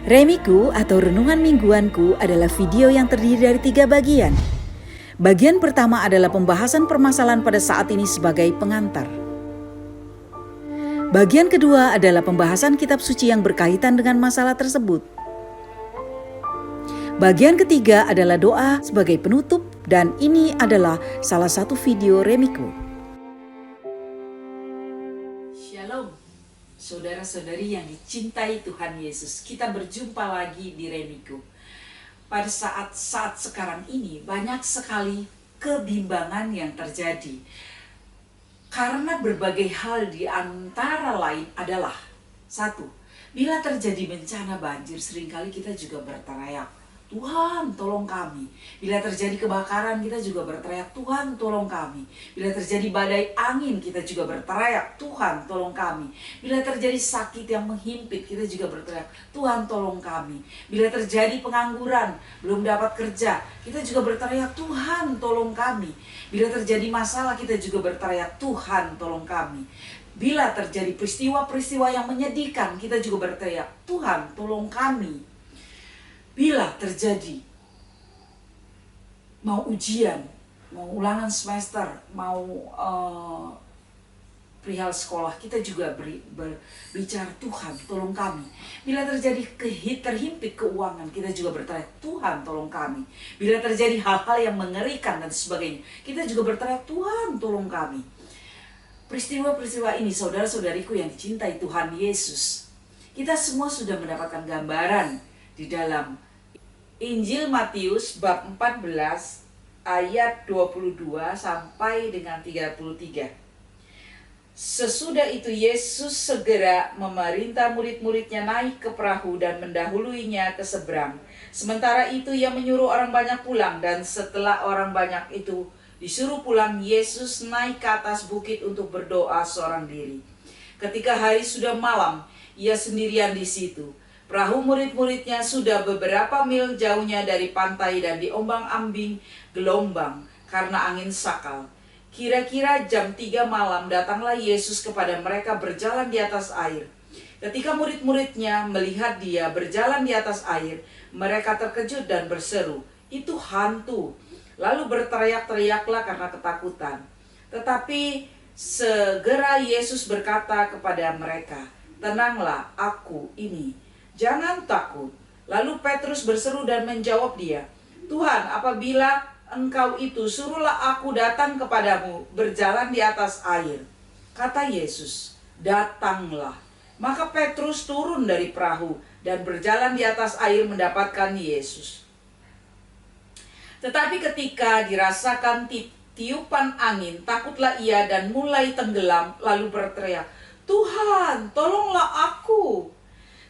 Remiku atau Renungan Mingguanku adalah video yang terdiri dari 3 bagian. Bagian pertama adalah pembahasan permasalahan pada saat ini sebagai pengantar. Bagian kedua adalah pembahasan kitab suci yang berkaitan dengan masalah tersebut. Bagian ketiga adalah doa sebagai penutup, dan ini adalah salah satu video Remiku. Shalom, saudara-saudari yang dicintai Tuhan Yesus. Kita berjumpa lagi di Remiku. Pada saat sekarang ini banyak sekali kebimbangan yang terjadi. Karena berbagai hal di antara lain adalah: 1. Bila terjadi bencana banjir, seringkali kita juga berteriak, Tuhan tolong kami. Bila terjadi kebakaran, kita juga berteriak, Tuhan tolong kami. Bila terjadi badai angin, kita juga berteriak, Tuhan tolong kami. Bila terjadi sakit yang menghimpit, kita juga berteriak, Tuhan tolong kami. Bila terjadi pengangguran, belum dapat kerja, kita juga berteriak, Tuhan tolong kami. Bila terjadi masalah, kita juga berteriak, Tuhan tolong kami. Bila terjadi peristiwa-peristiwa yang menyedihkan, kita juga berteriak, Tuhan tolong kami. Bila terjadi mau ujian, mau ulangan semester, mau perihal sekolah, kita juga berbicara, Tuhan tolong kami. Bila terjadi terhimpit keuangan, kita juga berteriak, Tuhan tolong kami. Bila terjadi hal-hal yang mengerikan dan sebagainya, kita juga berteriak, Tuhan tolong kami. Peristiwa-peristiwa ini, saudara-saudariku yang dicintai Tuhan Yesus, kita semua sudah mendapatkan gambaran di dalam Injil Matius bab 14 ayat 22 sampai dengan 33. Sesudah itu Yesus segera memerintah murid-muridnya naik ke perahu dan mendahuluinya ke seberang. Sementara itu ia menyuruh orang banyak pulang, dan setelah orang banyak itu disuruh pulang, Yesus naik ke atas bukit untuk berdoa seorang diri. Ketika hari sudah malam, ia sendirian di situ. Perahu murid-muridnya sudah beberapa mil jauhnya dari pantai dan diombang-ambing gelombang karena angin sakal. Kira-kira jam 3 malam datanglah Yesus kepada mereka berjalan di atas air. Ketika murid-muridnya melihat dia berjalan di atas air, mereka terkejut dan berseru, "Itu hantu!" Lalu berteriak-teriaklah karena ketakutan. Tetapi segera Yesus berkata kepada mereka, "Tenanglah, aku ini. Jangan takut." Lalu Petrus berseru dan menjawab dia, "Tuhan, apabila Engkau itu, suruhlah aku datang kepadamu berjalan di atas air." Kata Yesus, "Datanglah." Maka Petrus turun dari perahu dan berjalan di atas air mendapatkan Yesus. Tetapi ketika dirasakan tiupan angin, takutlah ia dan mulai tenggelam, lalu berteriak, "Tuhan, tolonglah aku."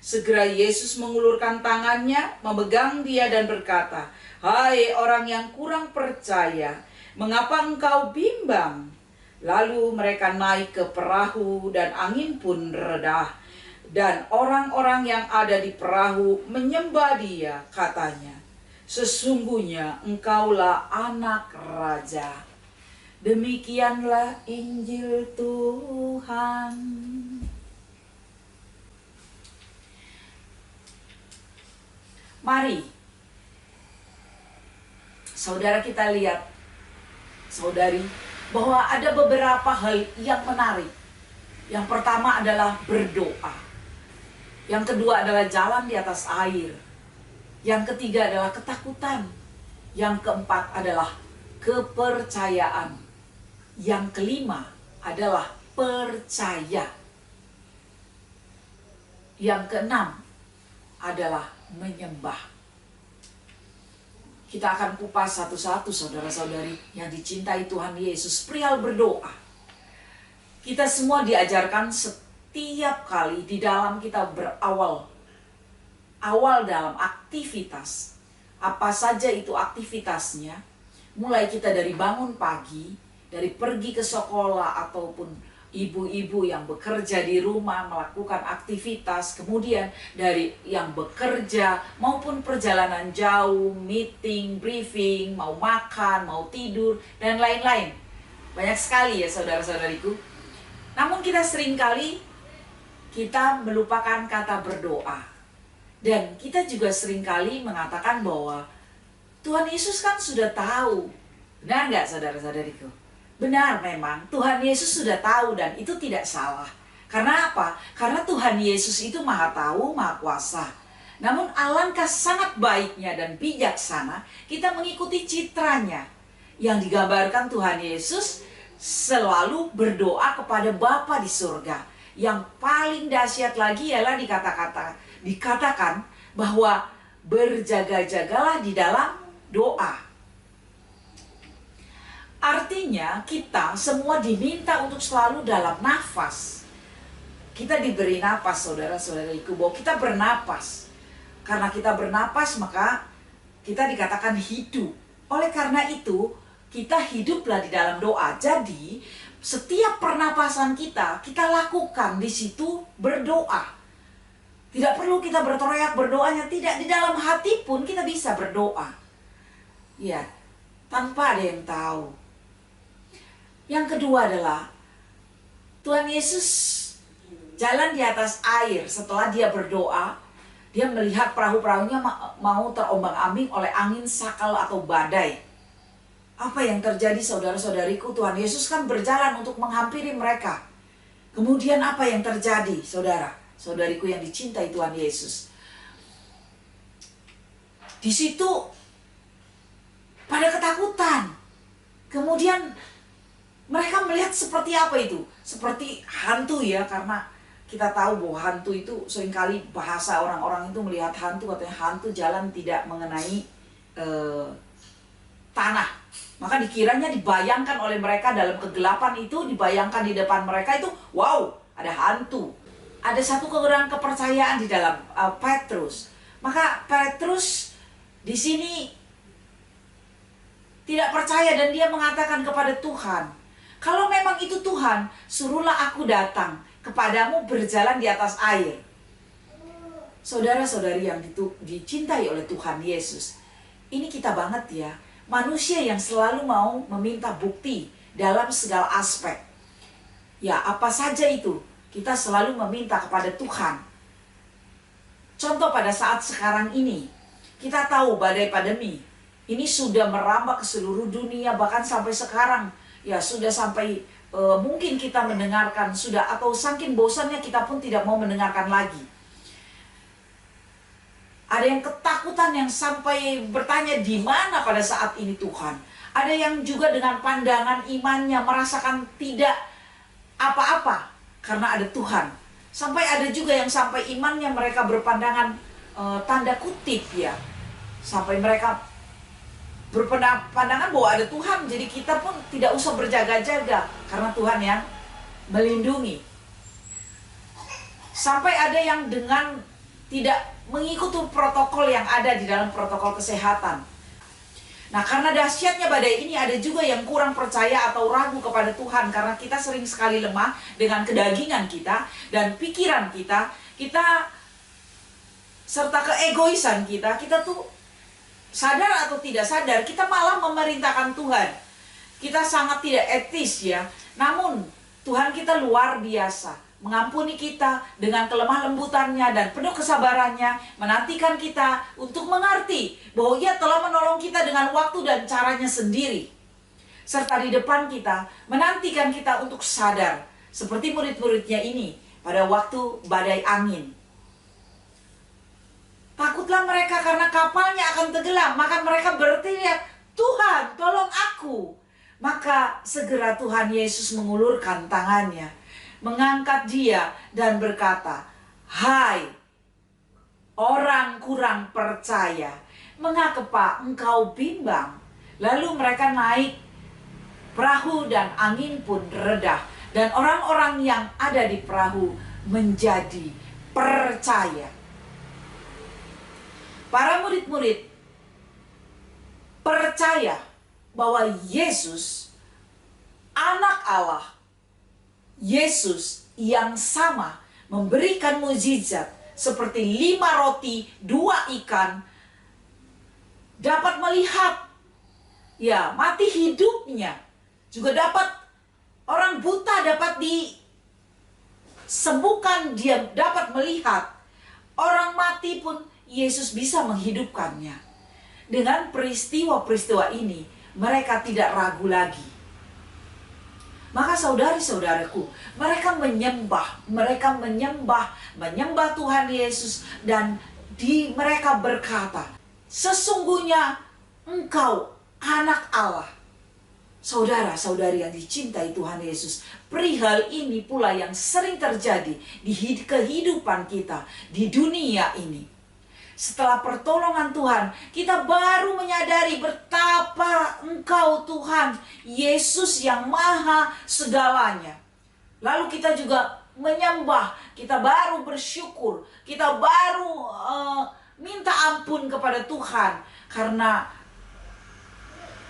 Segera Yesus mengulurkan tangannya, memegang dia dan berkata, "Hai orang yang kurang percaya, mengapa engkau bimbang?" Lalu mereka naik ke perahu dan angin pun reda. Dan orang-orang yang ada di perahu menyembah dia, katanya, "Sesungguhnya engkaulah anak raja." Demikianlah Injil Tuhan. Mari, saudara, kita lihat, saudari, bahwa ada beberapa hal yang menarik. Yang pertama adalah berdoa. Yang kedua adalah jalan di atas air. Yang ketiga adalah ketakutan. Yang keempat adalah kepercayaan. Yang kelima adalah percaya. Yang keenam adalah menyembah. Kita akan kupas satu-satu, saudara-saudari yang dicintai Tuhan Yesus, perihal berdoa. Kita semua diajarkan setiap kali di dalam kita awal dalam aktivitas, apa saja itu aktivitasnya, mulai kita dari bangun pagi, dari pergi ke sekolah, ataupun ibu-ibu yang bekerja di rumah melakukan aktivitas, kemudian dari yang bekerja maupun perjalanan jauh, meeting, briefing, mau makan, mau tidur, dan lain-lain. Banyak sekali ya saudara-saudariku. Namun kita seringkali melupakan kata berdoa. Dan kita juga seringkali mengatakan bahwa Tuhan Yesus kan sudah tahu. Benar nggak saudara-saudariku? Benar memang, Tuhan Yesus sudah tahu dan itu tidak salah. Karena apa? Karena Tuhan Yesus itu maha tahu, maha kuasa. Namun alangkah sangat baiknya dan bijaksana kita mengikuti citranya. Yang digambarkan Tuhan Yesus selalu berdoa kepada Bapa di surga. Yang paling dahsyat lagi ialah dikatakan bahwa berjaga-jagalah di dalam doa. Artinya kita semua diminta untuk selalu dalam nafas. Kita diberi nafas, saudara-saudariku, bahwa kita bernapas. Karena kita bernapas maka kita dikatakan hidup. Oleh karena itu kita hiduplah di dalam doa. Jadi setiap pernapasan kita lakukan di situ berdoa. Tidak perlu kita berteriak berdoanya, tidak, di dalam hati pun kita bisa berdoa. Ya, tanpa ada yang tahu. Yang kedua adalah Tuhan Yesus jalan di atas air. Setelah dia berdoa, dia melihat perahu-perahunya mau terombang-ambing oleh angin sakal atau badai. Apa yang terjadi, saudara-saudariku? Tuhan Yesus kan berjalan untuk menghampiri mereka. Kemudian apa yang terjadi, saudara-saudariku yang dicintai Tuhan Yesus? Di situ pada ketakutan. Kemudian mereka melihat seperti apa itu? Seperti hantu ya, karena kita tahu bahwa hantu itu seringkali bahasa orang-orang itu melihat hantu, katanya hantu jalan tidak mengenai tanah. Maka dikiranya dibayangkan oleh mereka dalam kegelapan itu, dibayangkan di depan mereka itu, wow, ada hantu. Ada satu kekurangan kepercayaan di dalam Petrus. Maka Petrus di sini tidak percaya dan dia mengatakan kepada Tuhan, kalau memang itu Tuhan, suruhlah aku datang kepadamu berjalan di atas air. Saudara-saudari yang dicintai oleh Tuhan Yesus, ini kita banget ya. Manusia yang selalu mau meminta bukti dalam segala aspek. Ya, apa saja itu, kita selalu meminta kepada Tuhan. Contoh pada saat sekarang ini, kita tahu badai pandemi ini sudah merambah ke seluruh dunia, bahkan sampai sekarang ya sudah sampai mungkin kita mendengarkan sudah, atau saking bosannya kita pun tidak mau mendengarkan lagi. Ada yang ketakutan yang sampai bertanya di mana pada saat ini Tuhan. Ada yang juga dengan pandangan imannya merasakan tidak apa-apa karena ada Tuhan. Sampai ada juga yang sampai imannya mereka berpandangan tanda kutip ya. Sampai mereka berpandangan bahwa ada Tuhan, jadi kita pun tidak usah berjaga-jaga karena Tuhan yang melindungi. Sampai ada yang dengan tidak mengikuti protokol yang ada di dalam protokol kesehatan. Nah, karena dahsyatnya badai ini, ada juga yang kurang percaya atau ragu kepada Tuhan karena kita sering sekali lemah dengan kedagingan kita dan pikiran kita serta keegoisan kita tuh sadar atau tidak sadar, kita malah memerintahkan Tuhan. Kita sangat tidak etis ya. Namun Tuhan kita luar biasa, mengampuni kita dengan kelemah lembutannya dan penuh kesabarannya, menantikan kita untuk mengerti bahwa Ia telah menolong kita dengan waktu dan caranya sendiri. Serta di depan kita, menantikan kita untuk sadar, seperti murid-muridnya ini pada waktu badai angin. Takutlah mereka karena kapalnya akan tenggelam. Maka mereka berteriak, Tuhan, tolong aku. Maka segera Tuhan Yesus mengulurkan tangannya, mengangkat dia dan berkata, hai orang kurang percaya, mengapa engkau bimbang? Lalu mereka naik perahu dan angin pun reda. Dan orang-orang yang ada di perahu menjadi percaya. Para murid-murid percaya bahwa Yesus, anak Allah, Yesus yang sama memberikan mukjizat seperti 5 roti, 2 ikan, dapat melihat, ya mati hidupnya, juga dapat, orang buta dapat disembuhkan, dia dapat melihat, orang mati pun Yesus bisa menghidupkannya. Dengan peristiwa-peristiwa ini, mereka tidak ragu lagi. Maka saudari-saudaraku, mereka menyembah Tuhan Yesus, dan mereka berkata, sesungguhnya Engkau anak Allah. Saudara-saudari yang dicintai Tuhan Yesus, perihal ini pula yang sering terjadi di kehidupan kita di dunia ini. Setelah pertolongan Tuhan, kita baru menyadari betapa Engkau Tuhan Yesus yang maha segalanya. Lalu kita juga menyembah, kita baru bersyukur, kita baru minta ampun kepada Tuhan, karena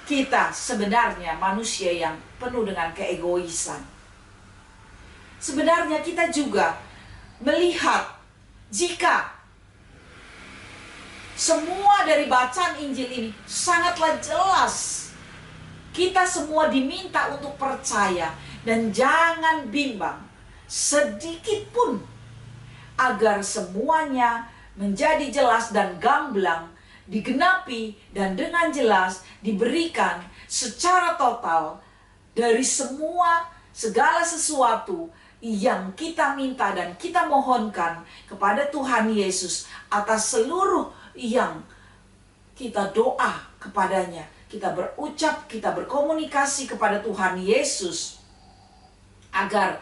kita sebenarnya manusia yang penuh dengan keegoisan. Sebenarnya kita juga melihat jika semua dari bacaan Injil ini sangatlah jelas. Kita semua diminta untuk percaya dan jangan bimbang sedikit pun, agar semuanya menjadi jelas dan gamblang, digenapi dan dengan jelas diberikan secara total dari segala sesuatu yang kita minta dan kita mohonkan kepada Tuhan Yesus atas seluruh yang kita doa kepadanya. Kita berucap, kita berkomunikasi kepada Tuhan Yesus, agar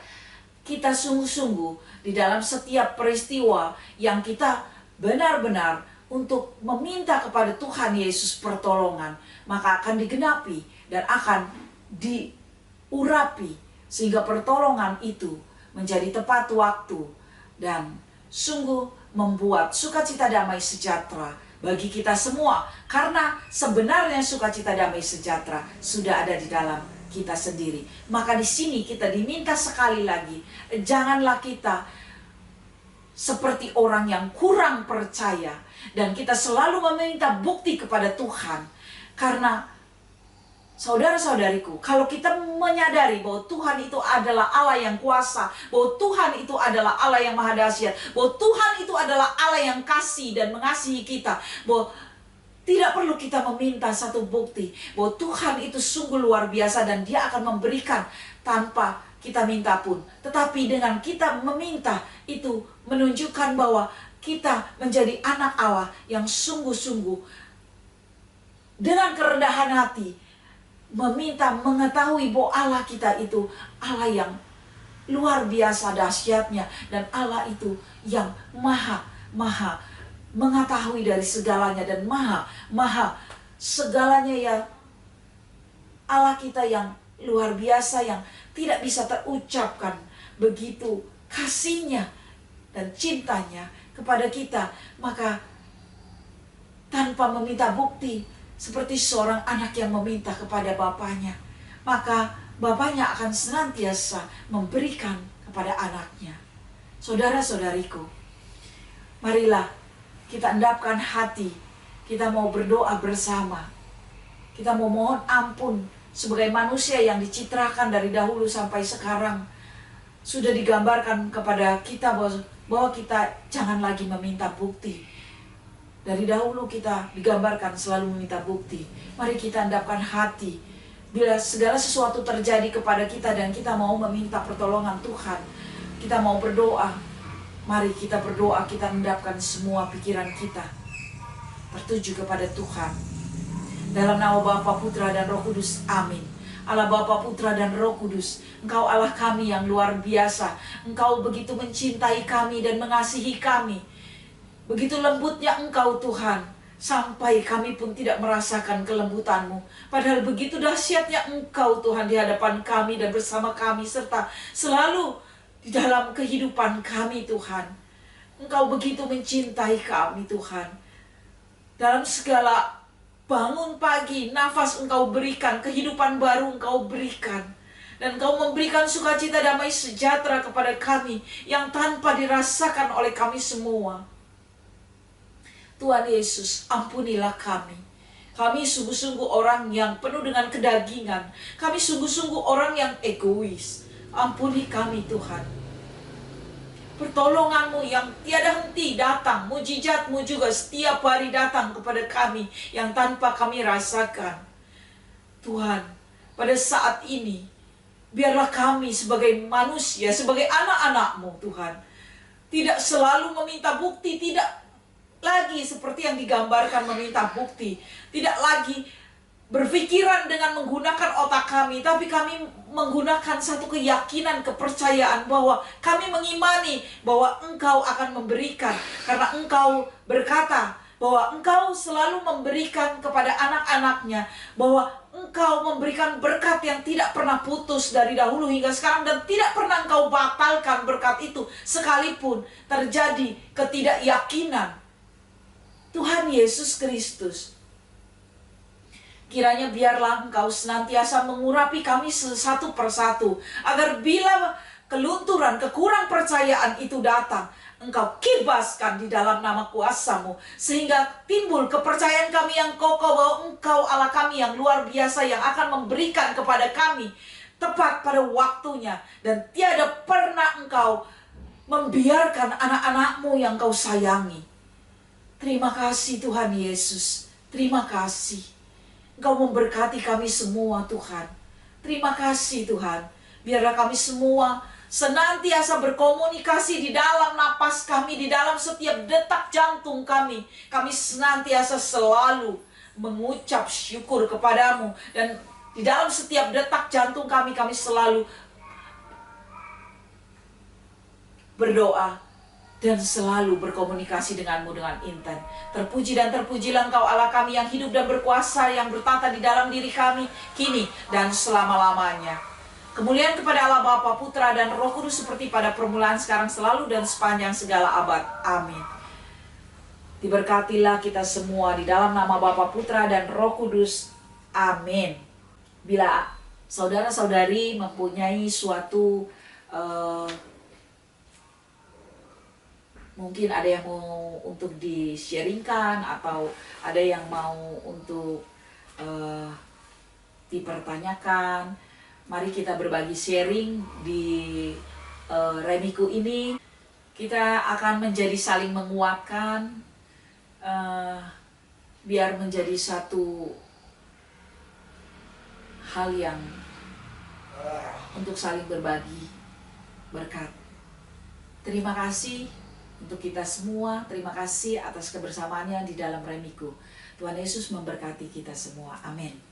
kita sungguh-sungguh di dalam setiap peristiwa yang kita benar-benar untuk meminta kepada Tuhan Yesus pertolongan, maka akan digenapi dan akan diurapi, sehingga pertolongan itu menjadi tepat waktu dan sungguh membuat sukacita damai sejahtera bagi kita semua. Karena sebenarnya sukacita damai sejahtera sudah ada di dalam kita sendiri. Maka di sini kita diminta sekali lagi, janganlah kita seperti orang yang kurang percaya dan kita selalu meminta bukti kepada Tuhan. Karena saudara-saudariku, kalau kita menyadari bahwa Tuhan itu adalah Allah yang kuasa, bahwa Tuhan itu adalah Allah yang maha dahsyat, bahwa Tuhan itu adalah Allah yang kasih dan mengasihi kita, bahwa tidak perlu kita meminta satu bukti bahwa Tuhan itu sungguh luar biasa dan Dia akan memberikan tanpa kita minta pun. Tetapi dengan kita meminta, itu menunjukkan bahwa kita menjadi anak Allah yang sungguh-sungguh dengan kerendahan hati meminta, mengetahui bahwa Allah kita itu Allah yang luar biasa dahsyatnya, dan Allah itu yang maha mengetahui dari segalanya dan maha segalanya, ya Allah kita yang luar biasa, yang tidak bisa terucapkan begitu kasihnya dan cintanya kepada kita. Maka tanpa meminta bukti, seperti seorang anak yang meminta kepada bapaknya, maka bapaknya akan senantiasa memberikan kepada anaknya. Saudara-saudariku, marilah kita endapkan hati, kita mau berdoa bersama, kita mau mohon ampun sebagai manusia yang dicitrakan dari dahulu sampai sekarang. Sudah digambarkan kepada kita bahwa kita jangan lagi meminta bukti. Dari dahulu kita digambarkan selalu meminta bukti. Mari kita endapkan hati. Bila segala sesuatu terjadi kepada kita dan kita mau meminta pertolongan Tuhan, kita mau berdoa, mari kita berdoa, kita endapkan semua pikiran kita tertuju kepada Tuhan. Dalam nama Bapa, Putra, dan Roh Kudus. Amin. Allah Bapa, Putra, dan Roh Kudus, Engkau Allah kami yang luar biasa. Engkau begitu mencintai kami dan mengasihi kami. Begitu lembutnya Engkau Tuhan, sampai kami pun tidak merasakan kelembutan-Mu. Padahal begitu dahsyatnya Engkau Tuhan di hadapan kami dan bersama kami, serta selalu di dalam kehidupan kami Tuhan. Engkau begitu mencintai kami Tuhan. Dalam segala bangun pagi, nafas Engkau berikan, kehidupan baru Engkau berikan. Dan Engkau memberikan sukacita damai sejahtera kepada kami yang tanpa dirasakan oleh kami semua. Tuhan Yesus, ampunilah kami. Kami sungguh-sungguh orang yang penuh dengan kedagingan. Kami sungguh-sungguh orang yang egois. Ampuni kami Tuhan. Pertolongan-Mu yang tiada henti datang, mujizat-Mu juga setiap hari datang kepada kami yang tanpa kami rasakan. Tuhan, pada saat ini, biarlah kami sebagai manusia, sebagai anak-anak-Mu Tuhan, tidak selalu meminta bukti, tidak lagi seperti yang digambarkan meminta bukti, tidak lagi berpikiran dengan menggunakan otak kami, tapi kami menggunakan satu keyakinan, kepercayaan bahwa kami mengimani bahwa Engkau akan memberikan, karena Engkau berkata bahwa Engkau selalu memberikan kepada anak-anaknya, bahwa Engkau memberikan berkat yang tidak pernah putus dari dahulu hingga sekarang, dan tidak pernah Engkau batalkan berkat itu sekalipun terjadi ketidakyakinan. Tuhan Yesus Kristus, kiranya biarlah Engkau senantiasa mengurapi kami satu persatu, agar bila kelunturan, kekurang percayaan itu datang, Engkau kibaskan di dalam nama kuasa-Mu, sehingga timbul kepercayaan kami yang kokoh bahwa Engkau Allah kami yang luar biasa, yang akan memberikan kepada kami tepat pada waktunya, dan tiada pernah Engkau membiarkan anak-anak-Mu yang Kau sayangi. Terima kasih Tuhan Yesus, terima kasih. Engkau memberkati kami semua Tuhan. Terima kasih Tuhan. Biarlah kami semua senantiasa berkomunikasi di dalam napas kami, di dalam setiap detak jantung kami. Kami senantiasa selalu mengucap syukur kepadamu. Dan di dalam setiap detak jantung kami, kami selalu berdoa dan selalu berkomunikasi denganmu dengan intent. Terpuji dan terpujilah Engkau Allah kami yang hidup dan berkuasa, yang bertata di dalam diri kami, kini dan selama-lamanya. Kemuliaan kepada Allah Bapa, Putra, dan Roh Kudus seperti pada permulaan, sekarang, selalu, dan sepanjang segala abad. Amin. Diberkatilah kita semua di dalam nama Bapa, Putra, dan Roh Kudus. Amin. Bila saudara-saudari mempunyai suatu mungkin ada yang mau untuk di-sharingkan, atau ada yang mau untuk dipertanyakan, mari kita berbagi sharing di Remiku ini. Kita akan menjadi saling menguatkan, biar menjadi satu hal yang untuk saling berbagi berkat. Terima kasih untuk kita semua, terima kasih atas kebersamaannya di dalam Remiku. Tuhan Yesus memberkati kita semua. Amin.